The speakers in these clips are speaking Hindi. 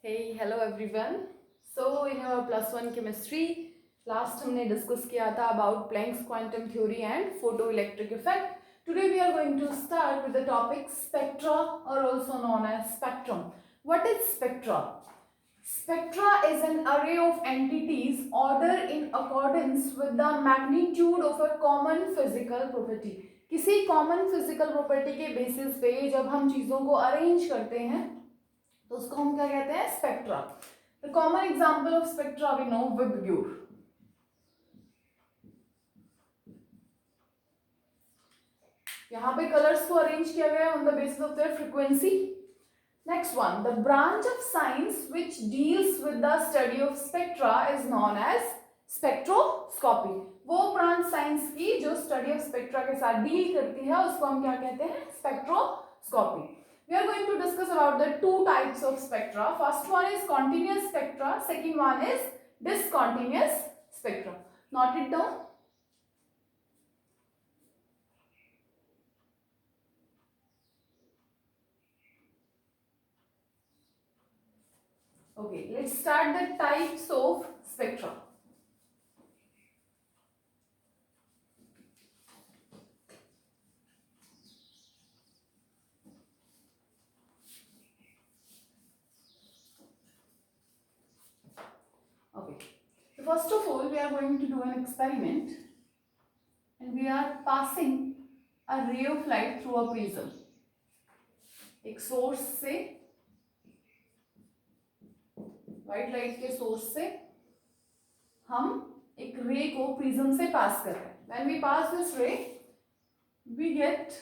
Hey, hello everyone. So in our plus one chemistry, last हमने discuss किया था about Planck's quantum theory and photoelectric effect. Today we are going to start with the topic spectra, or also known as spectrum. What is spectra? Spectra is an array of entities ordered in accordance with the magnitude of a common physical property. किसी common physical property के basis पे जब हम चीज़ों को arrange करते हैं तो उसको हम क्या कहते हैं? Spectra. The common example of spectra we know VIBGYOR. यहाँ पे कलर्स को अरेंज किया गया है on the basis of their frequency. Next one, the branch of science which deals with the study of spectra is known as spectroscopy. वो ब्रांच साइंस की जो स्टडी ऑफ स्पेक्ट्रा के साथ डील करती है उसको हम क्या कहते हैं? Spectroscopy. We are going to discuss about the two types of spectra. First one is continuous spectra. Second one is discontinuous spectra. Note it down. Okay, let's start the types of spectra. Okay, so first of all we are going to do an experiment and we are passing a ray of light through a prism. एक सोर्स से, व्हाइट लाइट के सोर्स से हम एक रे को प्रिज्म से पास कर रहे हैं. When we pass this ray, we get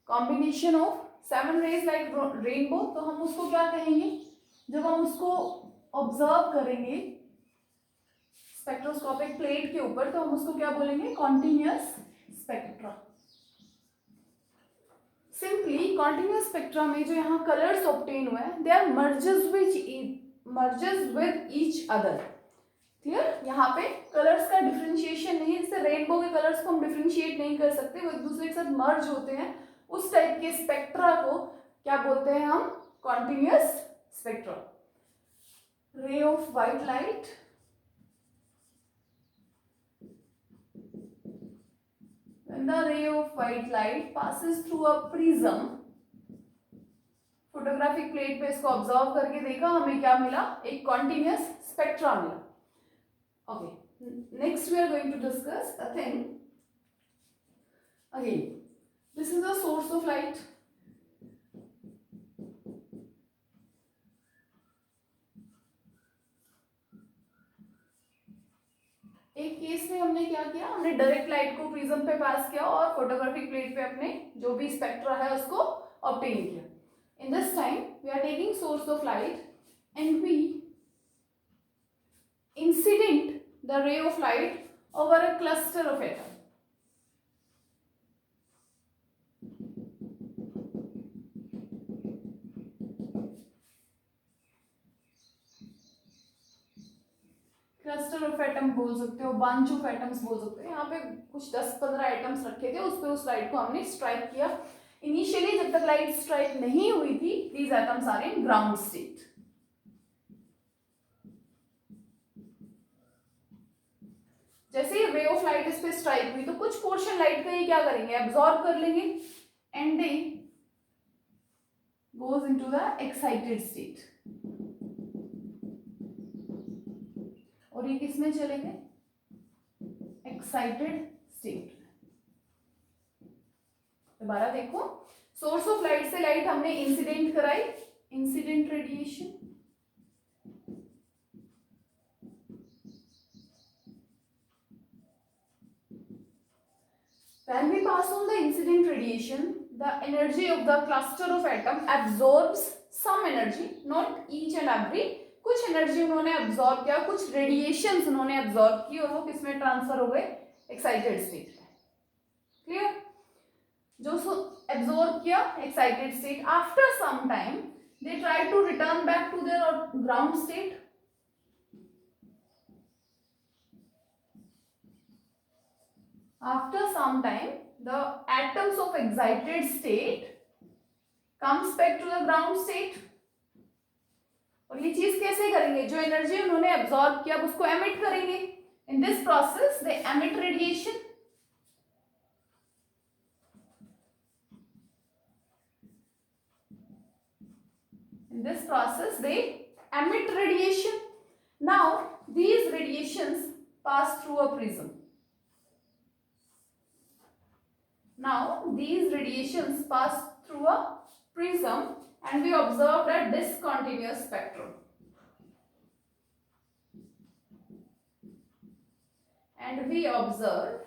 combination of 7 rays like rainbow. तो हम उसको क्या कहेंगे? जब हम उसको ऑब्जर्व करेंगे स्पेक्ट्रोस्कोपिक प्लेट के ऊपर तो हम उसको क्या बोलेंगे? Continuous spectra. Simply continuous spectra में जो यहाँ कलर्स ऑब्टेन हुए हैं they are merges with each other. Clear? यहाँ पे कलर्स का डिफरेंशिएशन नहीं, जैसे रेनबो के कलर्स को हम डिफरेंशिएट नहीं कर सकते, वो एक दूसरे के साथ मर्ज होते हैं. उस टाइप के स्पेक्ट्रा को क्या बोलते हैं हम? Continuous spectra. Ray of white light when the ray of white light passes through a prism, photographic plate पे इसको ऑब्जर्व करके देखा, हमें क्या मिला? एक कॉन्टिन्यूअस स्पेक्ट्रा मिला. Okay, next we are going to discuss a thing. Again, this is a source of light. एक केस में हमने क्या किया? हमने डायरेक्ट लाइट को प्रिज्म पे पास किया और फोटोग्राफिक प्लेट पे अपने जो भी स्पेक्ट्रा है उसको ऑब्टेन किया. In this time we are taking source of light and we incident the ray of light over a cluster of atom. Cluster of atom बोल सकते हो, बंच ऑफ एटम्स बोल सकते हो. यहाँ पे कुछ 10-15 एटम्स रखे थे, उस पे उस लाइट को हमने स्ट्राइक किया. इनिशियली जब तक लाइट स्ट्राइक नहीं हुई थी these atoms are in ground state. जैसे ही रे ऑफ लाइट इस पे स्ट्राइक हुई तो कुछ पोर्शन लाइट का ये क्या करेंगे? एब्जॉर्ब कर लेंगे and they goes into the excited state. और ये किस में चले गए? Excited state. दोबारा देखो, सोर्स ऑफ लाइट से लाइट हमने इंसिडेंट कराई, incident radiation. When we pass on the incident radiation, the energy of the cluster of atom absorbs some energy, not each and every. कुछ एनर्जी उन्होंने एब्जॉर्ब किया, कुछ रेडिएशंस उन्होंने एब्जॉर्ब की और वो किसमें ट्रांसफर हो गए? एक्साइटेड स्टेट में. क्लियर? जो एब्जॉर्ब किया excited state, after some time they try to return back to their ground state. after some time the atoms of excited state comes back to the ground state. और ये चीज कैसे करेंगे, जो एनर्जी उन्होंने एब्जॉर्ब किया उसको एमिट करेंगे. In this process they emit radiation. In this process they emit radiation. Now these radiations pass through a prism. Now these radiations pass through a prism and we observed a discontinuous spectrum. And we observed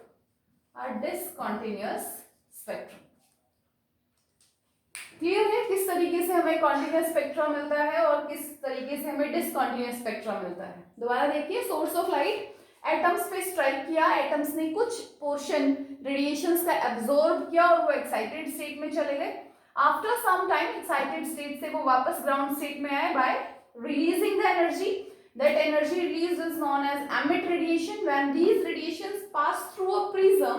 a discontinuous spectrum. Clear है किस तरीके से हमें कॉन्टिन्यूअस स्पेक्ट्रम मिलता है और किस तरीके से हमें डिसकॉन्टिन्यूअस स्पेक्ट्रम मिलता है. दोबारा देखिए, सोर्स ऑफ लाइट एटम्स पे स्ट्राइक किया, एटम्स ने कुछ पोर्शन रेडिएशंस का एब्जॉर्ब किया और वो एक्साइटेड स्टेट में चले गए. After some time excited state से वो वापस ग्राउंड स्टेट में आए by releasing the energy. That energy released is known as emit radiation. When these radiations pass through a prism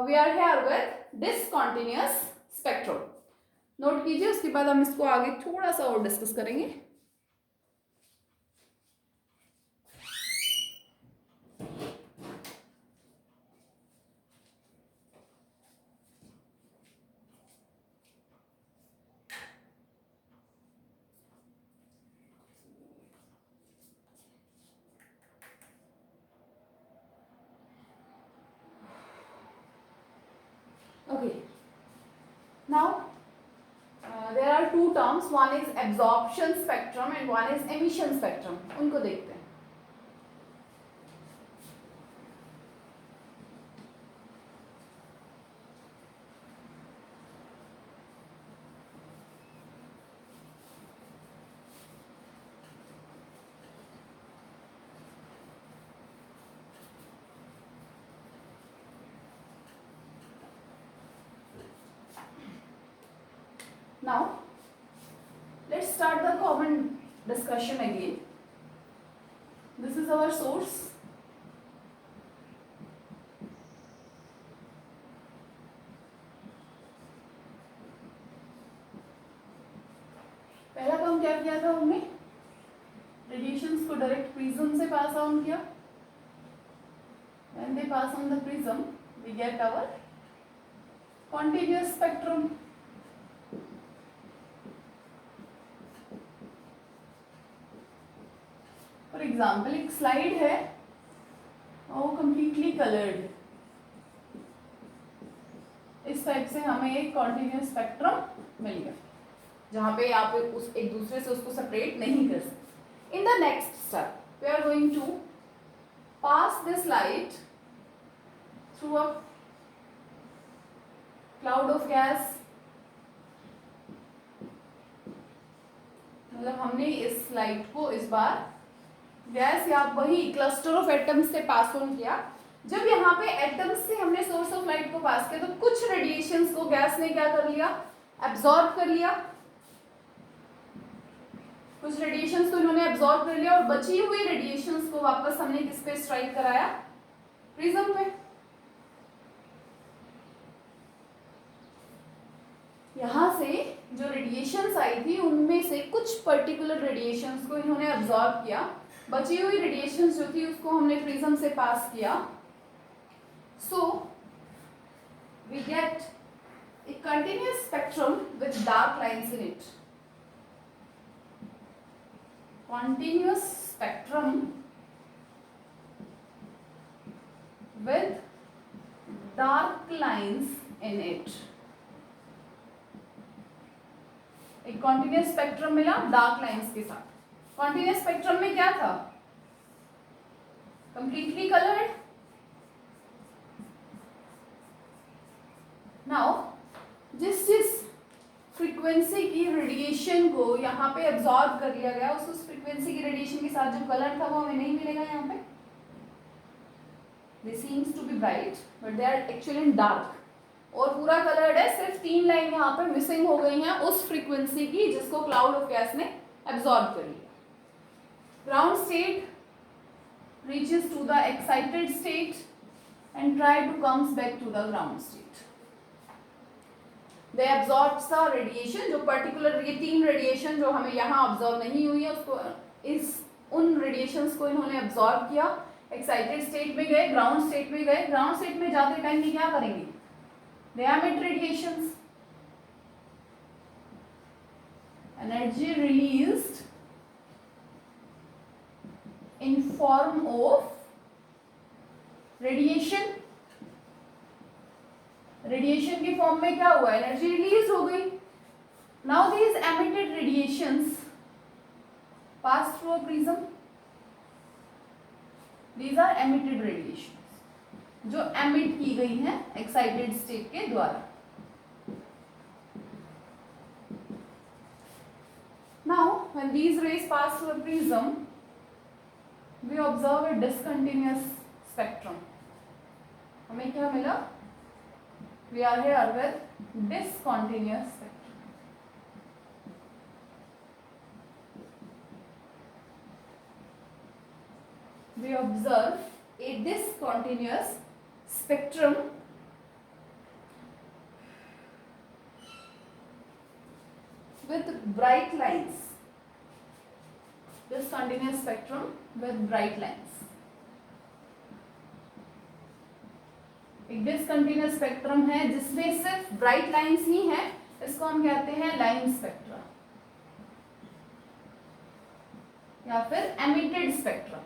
we are here with discontinuous spectrum. Note कीजिए, उसके बाद हम इसको आगे थोड़ा सा और डिस्कस करेंगे. Okay. Now there are two terms, one is absorption spectrum and one is emission spectrum. उनको देखते हैं. Now let's start the common discussion again. This is our source. पहला काम क्या किया था हमने, रेडिएशंस को डायरेक्ट प्रिज्म से पास ऑन किया. When they pass on the prism we get our continuous spectrum. For example एक स्लाइड है और वो कम्प्लीटली कलर्ड. इस टाइप से हमें एक कॉन्टिन्यूअस स्पेक्ट्रम मिल गया जहाँ पे आप उस एक दूसरे से उसको सेपरेट नहीं कर सकते. In the next step we are going to pass this light through a cloud of gas. मतलब हमने इस लाइट को इस बार गैस या वही क्लस्टर ऑफ एटम्स से पास ऑन किया. जब यहाँ पे एटम्स से हमने सोर्स ऑफ लाइट को पास किया तो कुछ रेडिएशंस को गैस ने क्या कर लिया, एब्जॉर्ब कर लिया. कुछ रेडिएशंस को इन्होंने एब्जॉर्ब कर लिया और बची हुई रेडिएशंस को वापस हमने किस पे स्ट्राइक कराया, प्रिज्म पे. यहाँ से जो रेडिएशंस आई थी उनमें से कुछ पर्टिकुलर रेडिएशंस को इन्होंने एब्जॉर्ब किया. बची हुई रेडिएशंस जो थी उसको हमने प्रिज्म से पास किया. So we get a continuous spectrum with dark lines in it. Continuous spectrum with dark lines in it. एक कॉन्टिन्यूअस स्पेक्ट्रम मिला डार्क लाइन्स के साथ. कॉन्टिन्यूअस स्पेक्ट्रम में क्या था, कंप्लीटली कलर्ड. नाउ जिस फ्रीक्वेंसी की रेडिएशन को यहाँ पे एब्जॉर्ब कर लिया गया उस फ्रीक्वेंसी की रेडिएशन के साथ जो कलर था वो हमें नहीं मिलेगा. यहाँ पे they seems to be bright but they are actually in dark. और पूरा कलर्ड है, सिर्फ 3 लाइन यहाँ पे मिसिंग हो गई हैं उस फ्रीक्वेंसी की जिसको क्लाउड ऑफ गैस ने एब्जॉर्ब कर लिया. Ground state reaches to the excited state and try to comes back to the ground state. They absorbs the radiation, जो particular ये 3 radiation जो हमें यहाँ absorb नहीं हुई है उसको उन radiations को इन्होंने absorb किया, excited state में गए, ground state में गए, ground state में जाते टाइम ये क्या करेंगे? They emit radiations. Energy released in form of radiation. Radiation की फॉर्म में क्या हुआ? एनर्जी रिलीज हो गई. Now these emitted radiations pass through a prism. These are emitted radiations जो एमिट की गई हैं एक्साइटेड स्टेट के द्वारा. Now when these rays pass through a prism we observe a discontinuous spectrum. हमें क्या मिला? We are here with discontinuous spectrum. We observe a discontinuous spectrum with bright lines. Discontinuous spectrum with bright lines. एक डिसकंटिन्यूअस स्पेक्ट्रम है जिसमें सिर्फ ब्राइट लाइंस ही हैं, इसको हम कहते हैं लाइन स्पेक्ट्रा या फिर एमिटेड स्पेक्ट्रा.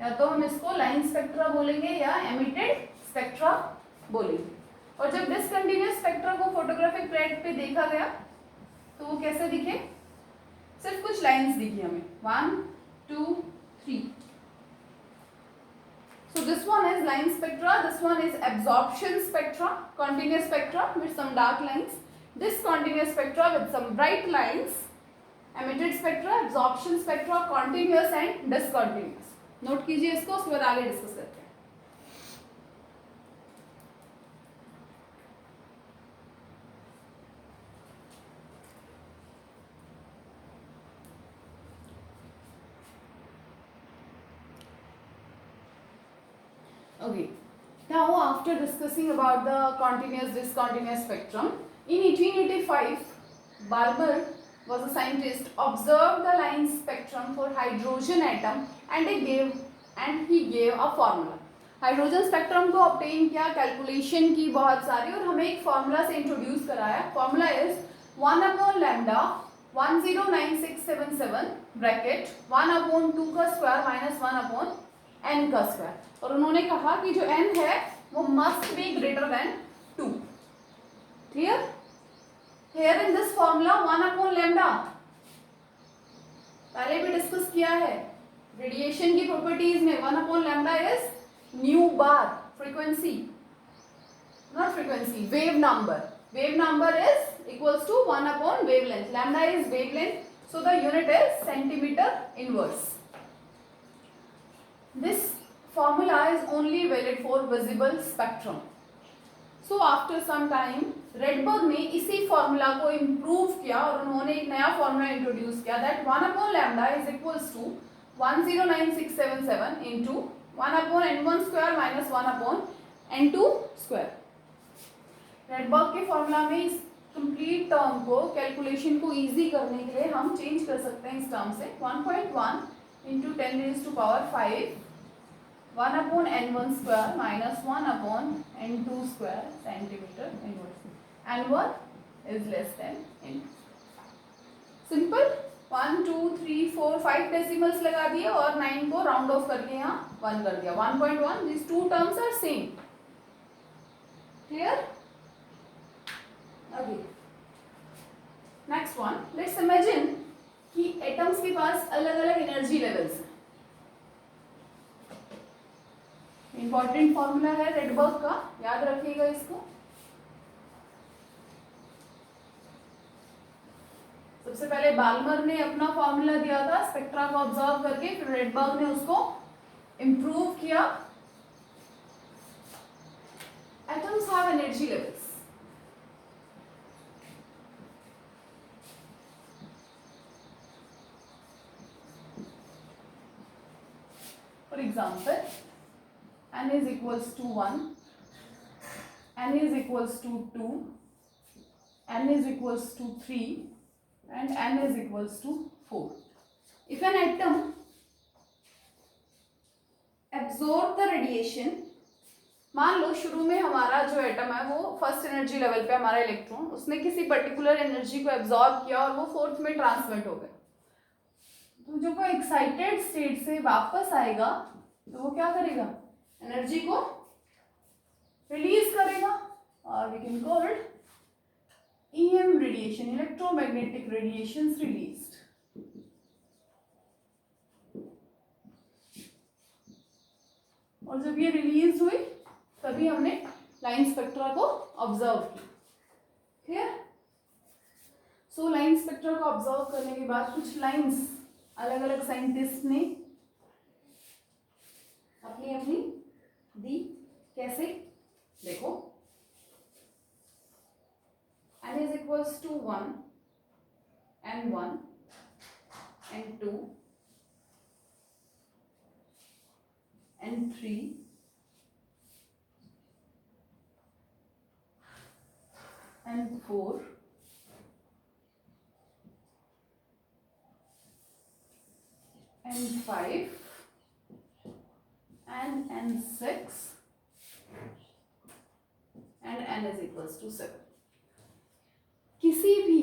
या तो हम इसको लाइन स्पेक्ट्रा बोलेंगे या एमिटेड स्पेक्ट्रा बोलेंगे. और जब डिसकंटिन्यूअस स्पेक्ट्रा को फोटोग्राफिक प्लेट पे देखा गया तो वो कैसे दिखे? सिर्फ कुछ लाइंस दिखी हमें, 1 2 3. So this one is line spectra, this one is absorption spectra, continuous spectra with some dark lines, discontinuous spectra with some bright lines, emitted spectra, absorption spectra, continuous and discontinuous. Note कीजिए इसको, उसके बाद आगे डिस्कस करते हैं. Okay, now after discussing about the continuous discontinuous spectrum, in 1885 Barber was a scientist, observed the line spectrum for hydrogen atom and he gave a formula. Hydrogen spectrum को ऑब्टेन किया, कैलकुलेशन की बहुत सारी, और हमें एक फॉर्मूला से इंट्रोड्यूस कराया. Formula is 1 upon lambda 109677 bracket 1 upon 2 का स्क्वायर माइनस 1 अपॉन n का स्क्वायर. और उन्होंने कहा कि जो n है वो must be greater than 2. Clear? Here in this formula 1 upon lambda पहले भी डिस्कस किया है. रेडिएशन की प्रॉपर्टीज में 1 upon lambda is nu bar frequency, not frequency, wave number. Wave number is equals to 1 upon wavelength. Lambda is wavelength, so the unit is centimetre inverse. This formula is only valid for visible spectrum. So after some time, Redberg ने इसी formula को improve किया और उन्होंने एक नया formula introduce किया that 1 upon lambda is equals to 109677 into 1 upon n1 square minus 1 upon n2 square. Redberg के formula में इस complete term को calculation को easy करने के लिए हम change कर सकते हैं इस term से 1.1 into 10 raised to power 5 1 upon n1 square minus 1 upon n2 square centimeter inverse. n1 is less than n2. Simple. 1 2 3 4 5 decimals लगा दिए और 9 को राउंड ऑफ करके यहाँ 1 कर दिया. 1.1. these two terms are same. Clear? Okay. Next one. Let's imagine कि एटम्स के पास अलग अलग एनर्जी लेवल्स हैं. इंपॉर्टेंट फॉर्मूला है रेडबर्ग का, याद रखिएगा इसको. सबसे पहले बाल्मर ने अपना फॉर्मूला दिया था स्पेक्ट्रा को ऑब्जर्व करके, फिर रेडबर्ग ने उसको इंप्रूव किया. Atoms have energy levels. For example, n is equals to 1, n is equals to 2, n is equals to 3 and n is equals to 4. If an atom absorb the radiation, मान लो शुरू में हमारा जो एटम है वो फर्स्ट एनर्जी लेवल पे हमारा इलेक्ट्रॉन उसने किसी पर्टिकुलर एनर्जी को एब्जॉर्ब किया और वो फोर्थ में ट्रांसमिट हो गया, तो जो वो एक्साइटेड स्टेट से वापस आएगा तो वो क्या करेगा, एनर्जी को रिलीज करेगा और we can call it EM radiation, electromagnetic radiations released. और जब ये रिलीज हुई तभी हमने लाइन स्पेक्ट्रा को ऑब्जर्व किया. क्लियर? सो लाइन स्पेक्ट्रा को ऑब्जर्व करने के बाद कुछ लाइंस अलग अलग साइंटिस्ट ने अपनी अपनी दी. कैसे? देखो, n is equals to 1 and 1 and 2 and 3 and 4 and 5 and 6 and n is equals to 7. किसी भी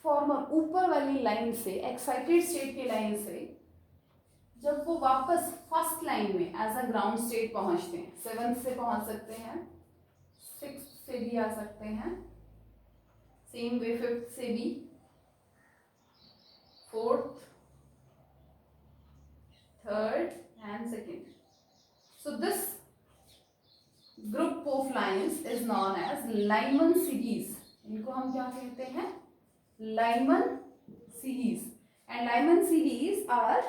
फॉर्मर ऊपर वाली लाइन से, एक्साइटेड स्टेट की लाइन से जब वो वापस फर्स्ट लाइन में एज अ ग्राउंड स्टेट पहुंचते हैं, 7th से पहुंच सकते हैं, 6th से भी आ सकते हैं, सेम वे 5th से भी, 4th, 3rd and 2nd. So this group of lines is known as Lyman series. इनको हम क्या कहते हैं? Lyman series. And Lyman series are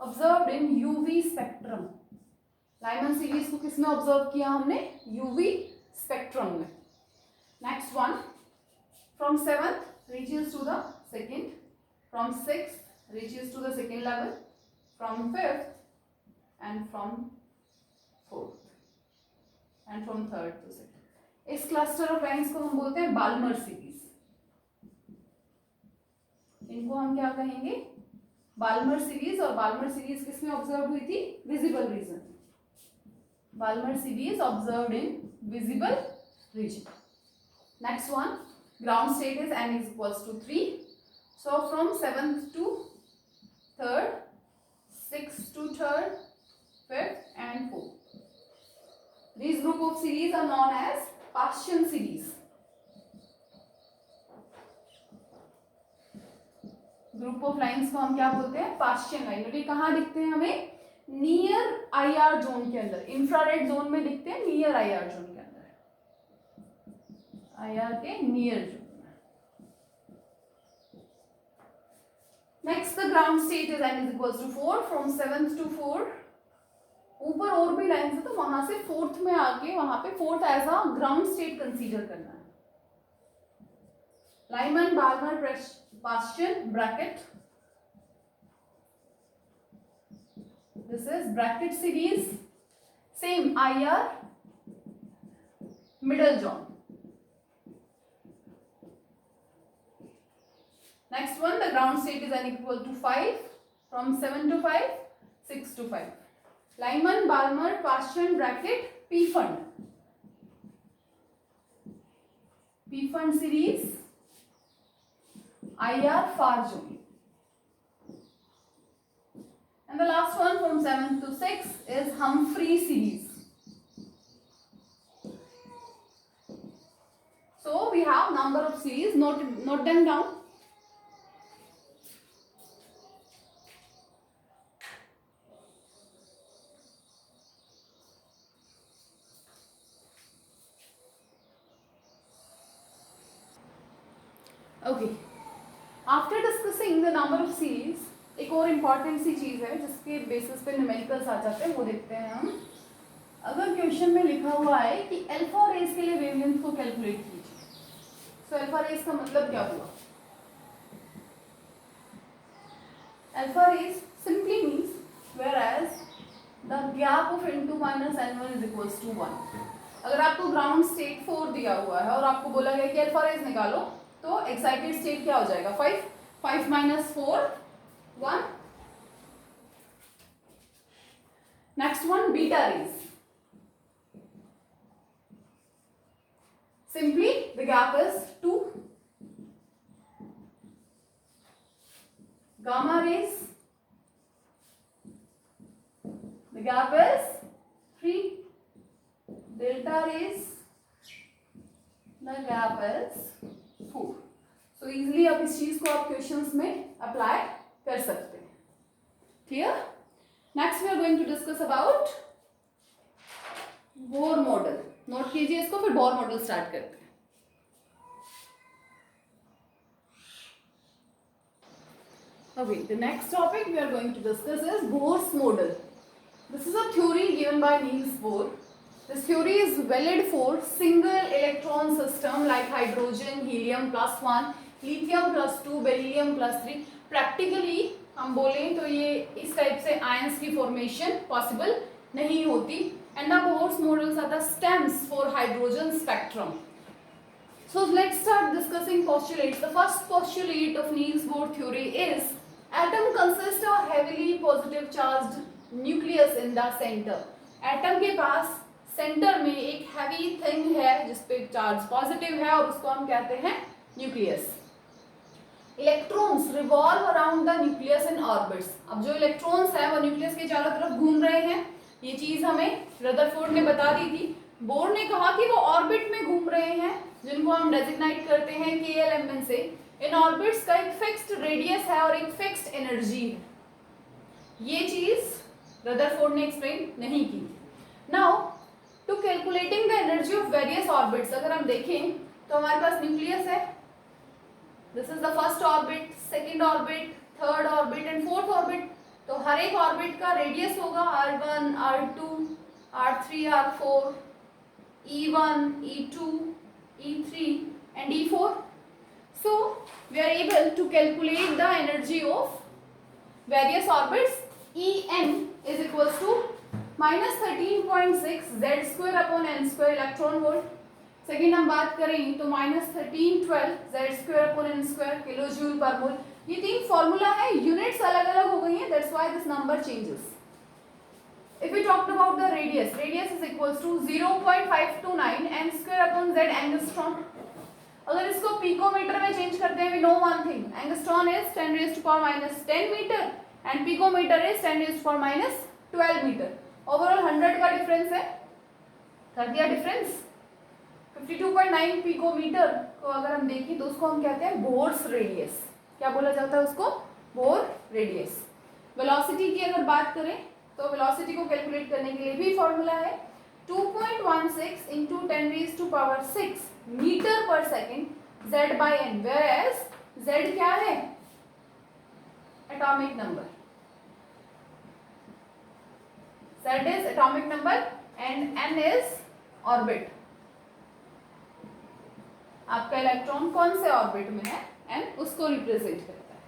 observed in UV spectrum. Lyman series को किसमें ऑब्जर्व किया हमने? UV spectrum में. Next one, from 7th reaches to the 2nd, from 6th reaches to the 2nd level, from 5th and from 4th and from 3rd to 2nd. इस क्लस्टर ऑफ लाइंस को हम बोलते हैं बाल्मर सीरीज. इनको हम क्या कहेंगे? Balmer series. और बाल्मर सीरीज किसमें ऑब्जर्व हुई थी? Visible region. Balmer series observed in visible region. Next one, ground state is n is equals to 3. So from 7th to 3rd, 6th to 3rd, 5th and 4th. These group of series are known as Paschen series. Group of lines को हम क्या बोलते हैं? पास्शियन लाइन. और ये कहाँ दिखते हैं हमें? नियर IR जोन के अंदर, इंफ्रारेड जोन में दिखते हैं, नियर IR जोन के अंदर, IR के नियर जोन में. Next, the ground state is n is equals to 4. From 7th to 4. ऊपर और भी लाइन है तो वहां से 4th में आके वहां पे 4th as a ground state consider करना है. Lyman, Balmer, Paschen, Brackett. This is Brackett series. Same IR, middle zone. Next one, the ground state is n equal to 5. From 7 to 5, 6 to 5. Lyman, Balmer, Paschen, bracket, P fund. P fund series, IR, far zone. And the last one from 7th to 6th is Humphrey series. So we have number of series. Note them down. Okay, after discussing the number of series, एक और इम्पॉर्टेंट सी चीज़ है जिसके बेसिस पे न्यूमेरिकल्स आ जाते हैं, वो देखते हैं हम. अगर क्वेश्चन में लिखा हुआ है कि अल्फा रेज के लिए वेवलेंथ को कैलकुलेट कीजिए, तो अल्फा रेज का मतलब क्या हुआ? Alpha rays simply means whereas the gap of n2 minus n1 is equals to 1। अगर आपको ग्राउंड स्टेट 4 दिया हुआ है और आपको बोला गया कि अल्फा रेज निकालो, तो एक्साइटेड स्टेट क्या हो जाएगा? 5 minus 4 1। Next one, beta raise. Simply the gap is 2. Gamma rays, the gap is 3. Delta rays, the gap is 4. So easily आप इस चीज को आप क्वेश्चंस में अप्लाई कर सकते हैं। Clear? Next we are going to discuss about bore model. Note कीजिए इसको, फिर बोर मॉडल स्टार्ट करते हैं। Okay, the next topic we are going to discuss is Bohr's model. This is a theory given by Niels Bohr. This theory is valid for single electron system like hydrogen, helium +1, lithium +2, beryllium +3. Practically हम बोलें तो ये इस टाइप से आयंस की फॉर्मेशन पॉसिबल नहीं होती। And the Bohr's models are the stems for hydrogen spectrum. So let's start discussing postulates. The first postulate of Niels Bohr theory is atom consists of heavily positive charged nucleus in the center. Atom के पास सेंटर में एक हैवी थिंग है जिसपे चार्ज पॉजिटिव है और उसको हम कहते हैं nucleus. Electrons revolve around the nucleus in orbits. अब जो इलेक्ट्रॉन्स हैं वो न्यूक्लियस के चारों तरफ घूम रहे हैं। ये चीज हमें रदरफोर्ड ने बता दी थी। बोर ने कहा कि वो ऑर्बिट में घूम रहे हैं, जिनको हम डेजिग्नेट करते हैं KLMN से। इन ऑर्बिट्स का एक फिक्स्ड रेडियस है और एक फिक्स्ड एनर्जी है। ये चीज रदरफोर्ड ने एक्सप्लेन नहीं की। Now to calculating the energy of various orbits, अगर हम देखें तो हमारे पास न्यूक्लियस है। This is the first orbit, second orbit, third orbit and fourth orbit. तो हर एक ऑर्बिट का रेडियस होगा R1, R2, R3, R4, E1, E2, E3 and E4. So we are able to calculate the energy of various orbits. En is equals to minus 13.6 z square upon n square electron volt. Second हम बात करें तो minus 1312 z square upon n square kilo joule per mole. ये तीन फॉर्मूला है, यूनिट्स अलग अलग हो गई हैं, that's why this number changes. If we talked about the radius, radius is equals to 0.529 n square upon z angstrom. अगर इसको पिकोमीटर में चेंज करते हैं, we know one thing, angstrom is 10 raised to power minus 10 meter and picometer is 10 raised to power minus 12 meter. Overall 100 का डिफरेंस है, कर दिया डिफरेंस। 52.9 पिकोमीटर को अगर हम देखें तो उसको हम कहते हैं बोर्स रेडियस। क्या बोला जाता है उसको? Bore radius. वेलोसिटी की अगर बात करें तो वेलोसिटी को कैलकुलेट करने के लिए भी फॉर्मूला है 2.16 into 10 raised to power 6 metre पर second z by n, whereas z क्या है? Atomic number. z is atomic number and n is orbit। आपका इलेक्ट्रॉन कौन से ऑर्बिट में है, n उसको रिप्रेजेंट करता है।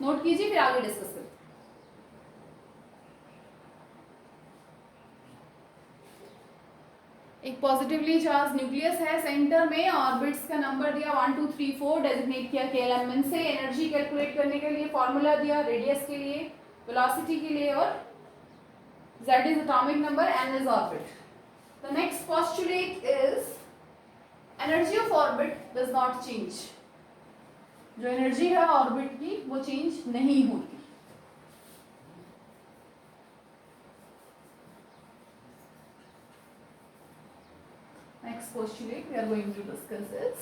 नोट कीजिए, फिर आगे डिस्कस करते हैं। एक पॉजिटिवली चार्ज न्यूक्लियस है सेंटर में, ऑर्बिट्स का नंबर दिया 1 2 3 4, डेजिग्नेट किया KLMN से। एनर्जी कैलकुलेट करने के लिए फॉर्मूला दिया रेडियस के लिए, वेलोसिटी के लिए, और z is atomic number, n is orbit. The next postulate is energy of orbit does not change. जो एनर्जी है ऑर्बिट की वो चेंज नहीं होती। Next postulate we are going to discuss is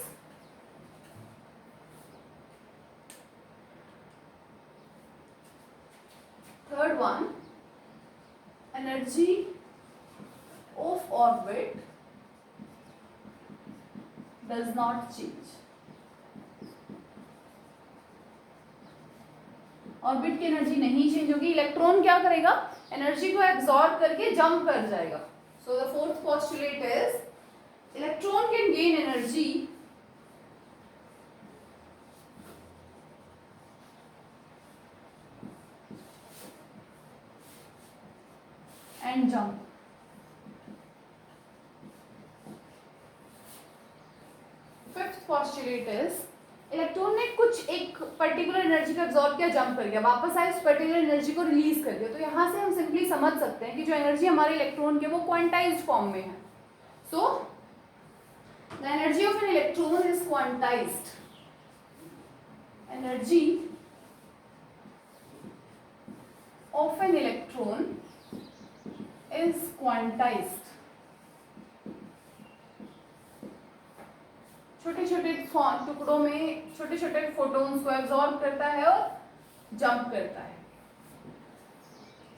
third one, energy of orbit does not change. Orbit की एनर्जी नहीं चेंज होगी। इलेक्ट्रॉन क्या करेगा? एनर्जी को एब्जॉर्ब करके जंप कर जाएगा। So the fourth postulate is electron can gain energy and jump. Fifth postulate is electron ने कुछ एक पर्टिकुलर एनर्जी को एब्जॉर्ब किया, जंप कर गया, वापस आए, उस पर्टिकुलर एनर्जी को रिलीज कर दिया. तो यहाँ से हम सिंपली समझ सकते हैं कि जो एनर्जी हमारे इलेक्ट्रॉन के वो क्वांटाइज्ड फॉर्म में है. So the energy of an electron is quantized. Energy of an electron is quantized. छोटे छोटे टुकड़ों में छोटे छोटे फोटॉन्स को एब्जॉर्ब करता है और जंप करता है.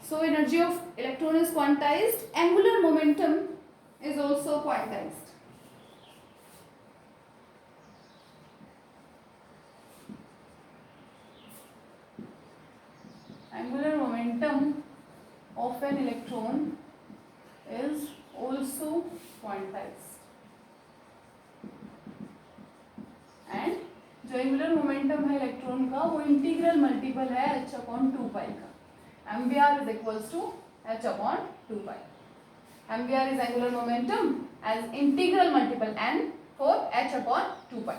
So energy of electron is quantized. Angular momentum is also quantized. Angular momentum of an electron is also quantized. And जो एंगुलर मोमेंटम है इलेक्ट्रॉन का वो इंटीग्रल मल्टीपल है h अपॉन 2 पाई का. MVR is equals to h upon 2 pi. MVR is angular momentum as integral multiple n for h upon 2 pi.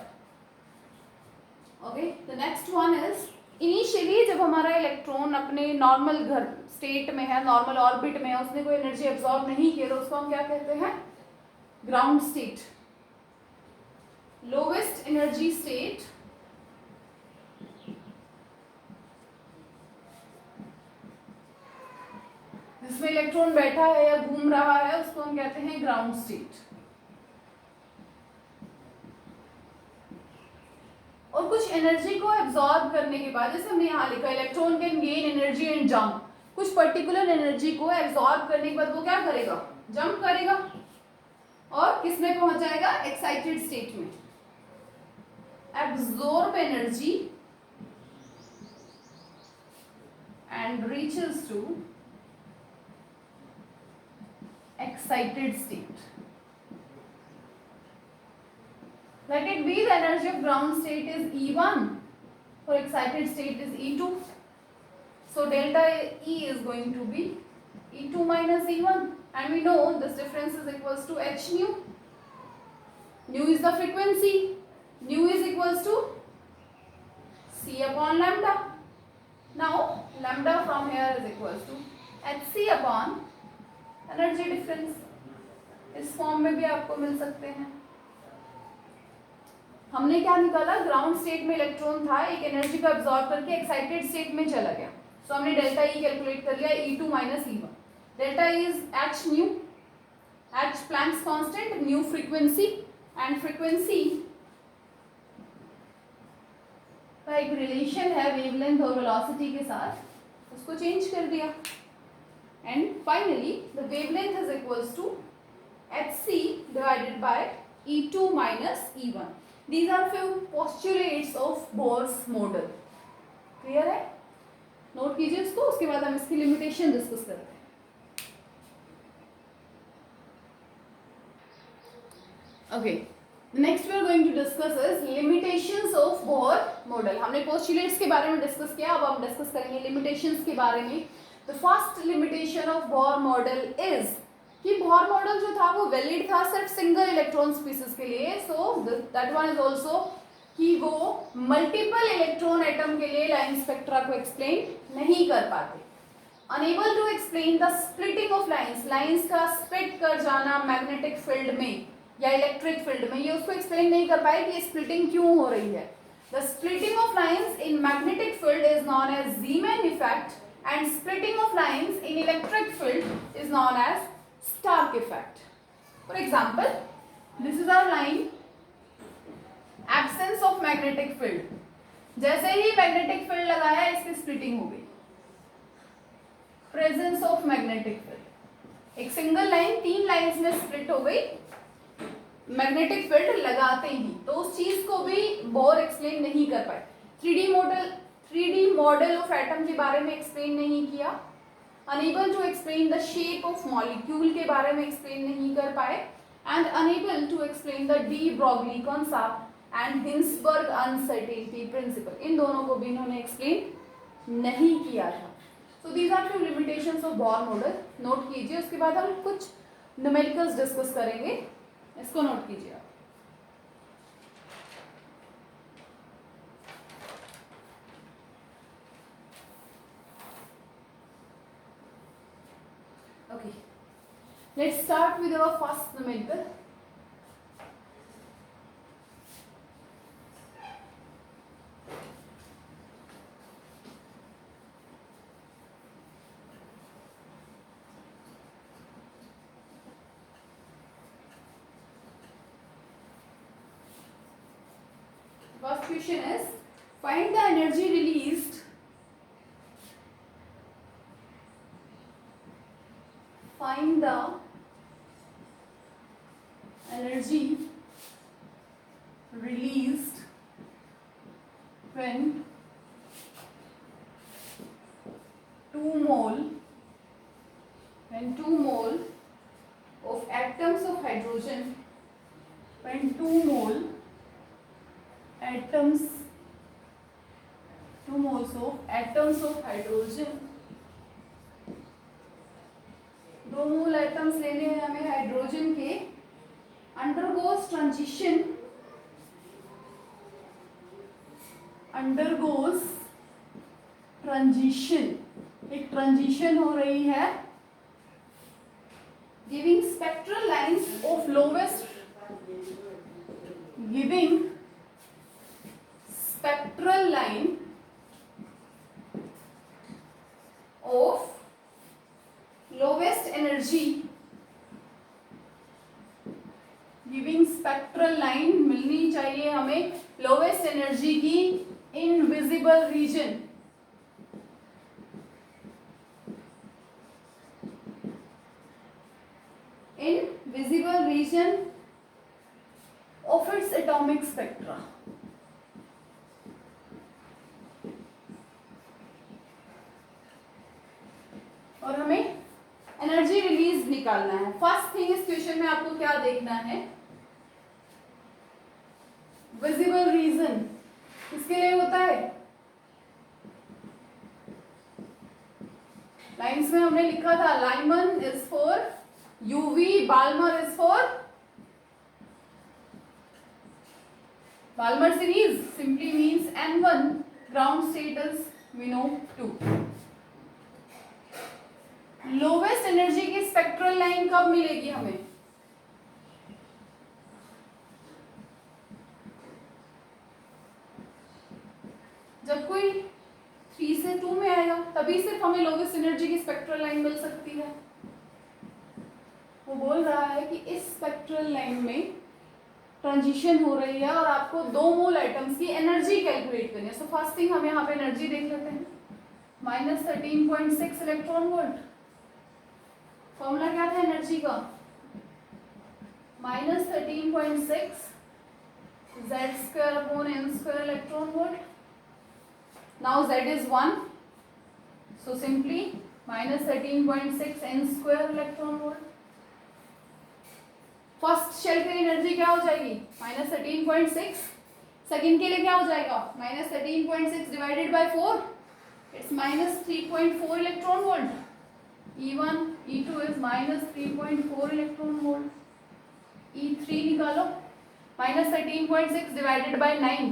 Okay, the next one is initially जब हमारा इलेक्ट्रॉन अपने नॉर्मल घर स्टेट में है, नॉर्मल ऑर्बिट में है, उसने कोई एनर्जी एब्जॉर्ब नहीं की, तो उसको हम क्या कहते हैं? Ground state. Lowest energy state जिसमें इलेक्ट्रॉन बैठा है या घूम रहा है उसको हम कहते हैं ग्राउंड स्टेट. और कुछ एनर्जी को एब्जॉर्ब करने के बाद, जैसे हमने यहाँ लिखा electron can gain energy and jump, कुछ पर्टिकुलर एनर्जी को एब्जॉर्ब करने के बाद वो क्या करेगा? जंप करेगा और किस में पहुंच जाएगा? एक्साइटेड स्टेट में. Absorb energy and reaches to excited state. Let it be the energy of ground state is E1, for excited state is E2. So delta E is going to be E2 minus E1, and we know this difference is equals to h nu. Nu is the frequency. Nu is equals to C upon lambda. Now lambda from here is equals to hc upon energy difference. इस फॉर्म में भी आपको मिल सकते हैं. हमने क्या निकाला? ग्राउंड स्टेट में इलेक्ट्रॉन था, एक एनर्जी को एब्जॉर्ब करके एक्साइटेड स्टेट में चला गया. सो हमने डेल्टा ई कैलकुलेट कर लिया, E2 minus E1. Delta E is h new, h Planck's constant, new frequency, and frequency का एक रिलेशन है वेवलेंथ और वेलोसिटी के साथ, उसको चेंज कर दिया. And finally the wavelength is equals to hc divided by E2 minus E1. These are few postulates of Bohr's model. Clear है? नोट कीजिए इसको, उसके बाद हम इसकी लिमिटेशन डिस्कस करते हैं. Okay. Next we are going to discuss is limitations of Bohr model. हमने postulates के बारे में डिस्कस किया, अब हम डिस्कस करेंगे limitations के बारे में. The first limitation of Bohr model is कि बोर मॉडल जो था वो वैलिड था सिर्फ सिंगल इलेक्ट्रॉन स्पीसीज के लिए. So that one is also कि वो मल्टीपल इलेक्ट्रॉन एटम के लिए लाइन स्पेक्ट्रा को एक्सप्लेन नहीं कर पाते. Unable to explain the splitting of lines, lines का स्प्लिट कर जाना मैग्नेटिक फील्ड में या इलेक्ट्रिक फील्ड में, ये उसको एक्सप्लेन नहीं कर पाए कि स्प्लिटिंग क्यों हो रही है. The splitting of lines in magnetic field is known as Zeeman effect and splitting of lines in electric field is known as Stark effect. For example, this is our line, absence of magnetic field. जैसे ही magnetic field लगाया इसकी splitting हो गई. Presence of magnetic field. एक सिंगल लाइन 3 लाइन्स में स्प्लिट हो गई मैग्नेटिक फील्ड लगाते ही, तो उस चीज को भी बोर एक्सप्लेन नहीं कर पाए. 3D मॉडल ऑफ एटम के बारे में एक्सप्लेन नहीं किया. Unable to explain the shape of molecule के बारे में एक्सप्लेन नहीं कर पाए. And unable to explain the de Broglie concept and Heisenberg uncertainty principle, इन दोनों को भी इन्होंने एक्सप्लेन नहीं किया था. So these are few limitations of Bohr model, note कीजिए। उसके बाद हम कुछ न्यूमेरिकल्स डिस्कस करेंगे, इसको नोट कीजिए आप। Okay, let's start with our first numerical. First question is, find the energy released. Find the energy released when 2 mole of atoms of hydrogen, when 2 moles of atoms of hydrogen, 2 mole atoms लेने हैं हमें हाइड्रोजन के, अंडरगोज ट्रांजिशन, एक ट्रांजिशन हो रही है, giving spectral lines of lowest, giving spectral line of lowest energy, giving spectral line मिलनी चाहिए हमें लोवेस्ट एनर्जी की invisible region, invisible region of its atomic spectra. और हमें एनर्जी रिलीज निकालना है। फर्स्ट थिंग इस क्वेश्चन में आपको क्या देखना है, विजिबल रीजन किसके लिए होता है, लाइंस में हमने लिखा था Lyman is for UV, Balmer is for Balmer series simply means N1, ground states we know 2। Lowest energy की स्पेक्ट्रल लाइन कब मिलेगी हमें, जब कोई 3 से 2 में आएगा, तभी सिर्फ हमें लोवेस्ट एनर्जी की स्पेक्ट्रल लाइन मिल सकती है। वो बोल रहा है कि इस स्पेक्ट्रल लाइन में ट्रांजिशन हो रही है और आपको 2 मोल एटम्स की एनर्जी कैलकुलेट करनी है। सो फर्स्ट थिंग हम यहाँ पे एनर्जी देख लेते हैं, -13.6 इलेक्ट्रॉन वोल्ट। फॉर्मूला क्या था एनर्जी का, -13.6 Z² electron volt. Now Z is 1, so simply -13.6 N² electron volt. First shell की एनर्जी क्या हो जाएगी, -13.6, सेकेंड के लिए क्या हो जाएगा, -13.6 divided by 4, it's -3.4 electron volt. E1 E2 is -3.4 electron volt. E3 निकालो, -13.6 divided by 9,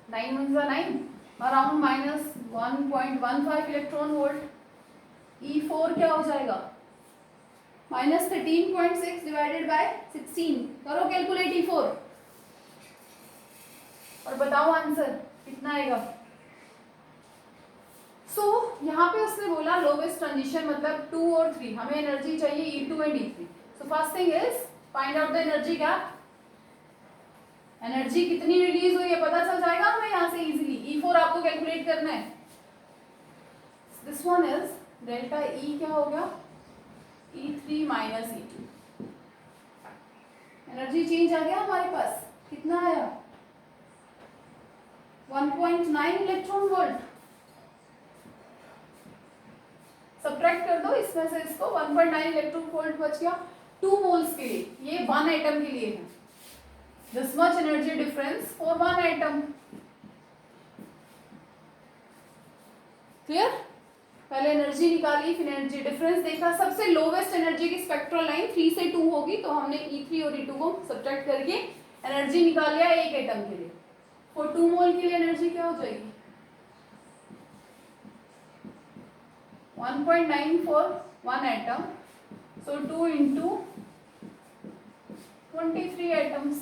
9 1 9, around -1.15 electron volt. E4 क्या हो जाएगा, -13.6 डिवाइडेड बाय 16, करो कैलकुलेट E4 और बताओ आंसर कितना आएगा। सो यहाँ पे उसने बोला लोवेस्ट ट्रांजिशन मतलब 2 और 3, हमें एनर्जी चाहिए E2 and E3। So first thing is find out the energy gap, energy कितनी रिलीज हुई है पता चल जाएगा हमें यहाँ से इजीली। E4 आपको कैलकुलेट करना है, this one is delta E क्या हो गया, E3 minus E2, energy change आ गया हमारे पास, कितना आया 1.9 इलेक्ट्रॉन वोल्ट। सब्ट्रैक्ट कर दो इसमें से इसको, 1.9 इलेक्ट्रॉन वोल्ट बच गया 2 मोल्स के लिए, ये 1 एटम के लिए है। This much energy difference for 1 atom, clear. Energy निकाली, फिर एनर्जी डिफरेंस देखा। सबसे लोवेस्ट एनर्जी की स्पेक्ट्रल लाइन 3 से 2 होगी, तो हमने E3 और E2 को सब्ट्रैक्ट करके एनर्जी निकाल लिया एक एटम के लिए। फॉर 2 मोल के लिए एनर्जी क्या हो जाएगी 1.9 for 1 atom, so 2 into 23 atoms.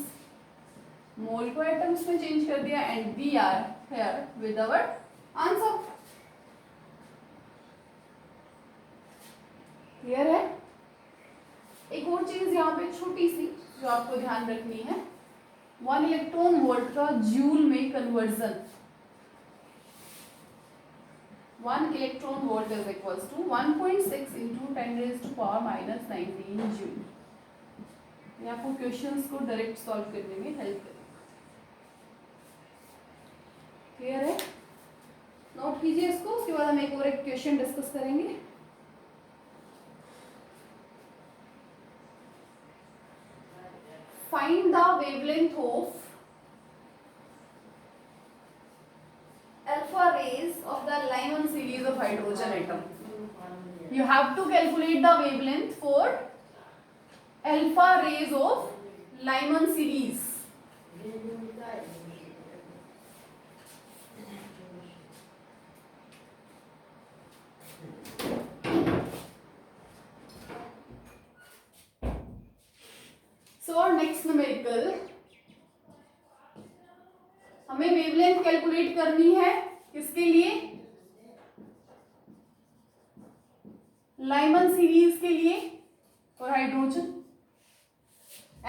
Mole को एटम्स में चेंज कर दिया and we are here with our answer. Clear है? एक और चीज यहाँ पे छोटी सी जो आपको ध्यान रखनी है, 1 इलेक्ट्रॉन वोल्ट का जूल में कन्वर्जन। 1 electron volt is equals to 1.6 into 10⁻⁻⁹ joule. ये आपको क्वेश्चंस को डायरेक्ट सॉल्व करने में हेल्प करेगा। क्लियर है? नोट कीजिए इसको, उसके बाद हम एक और एक क्वेश्चन डिस्कस करेंगे। Find the wavelength of alpha rays of the Lyman series of hydrogen atom. You have to calculate the wavelength for alpha rays of Lyman series. So our next numerical, हमें वेवलेंथ कैलकुलेट करनी है किसके लिए, लाइमन सीरीज के लिए और hydrogen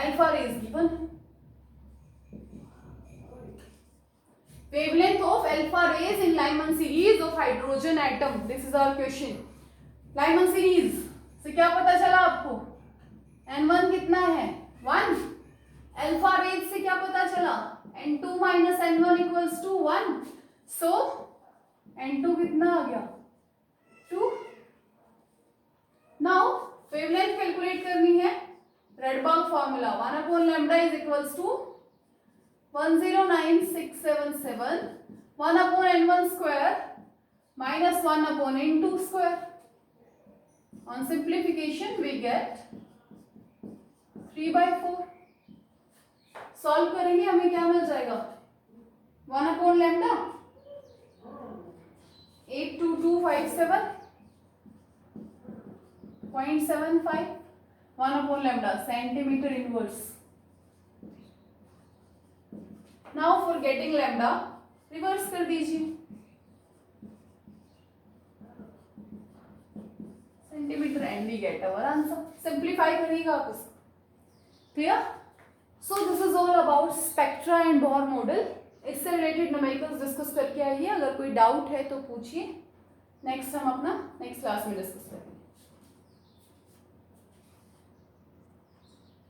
alpha rays given. Wavelength of alpha rays in Lyman series of hydrogen atom, this is our question. Lyman series से क्या पता चला आपको, N1 कितना है 1। अल्फा रेज से क्या पता चला N2 minus N1 equals to 1, so N2 कितना आ गया 2। नाउ वेवलेंथ कैलकुलेट करनी है, Rydberg formula 1/λ is equals to 109,677 1/n1 square minus 1/n2 square. On simplification we get 3/4। Solve करेंगे हमें क्या मिल जाएगा 1/λ 82257.75 1/λ centimetre inverse. Now for getting lambda reverse कर दीजिए, centimetre and we get our answer. Simplify करिएगा आप इसको। Clear? So this is all about spectra and Bohr model. इससे रिलेटेड न्यूमेरिकल्स डिस्कस करके आइए, अगर कोई डाउट है तो पूछिए। नेक्स्ट हम अपना नेक्स्ट क्लास में डिस्कस करेंगे।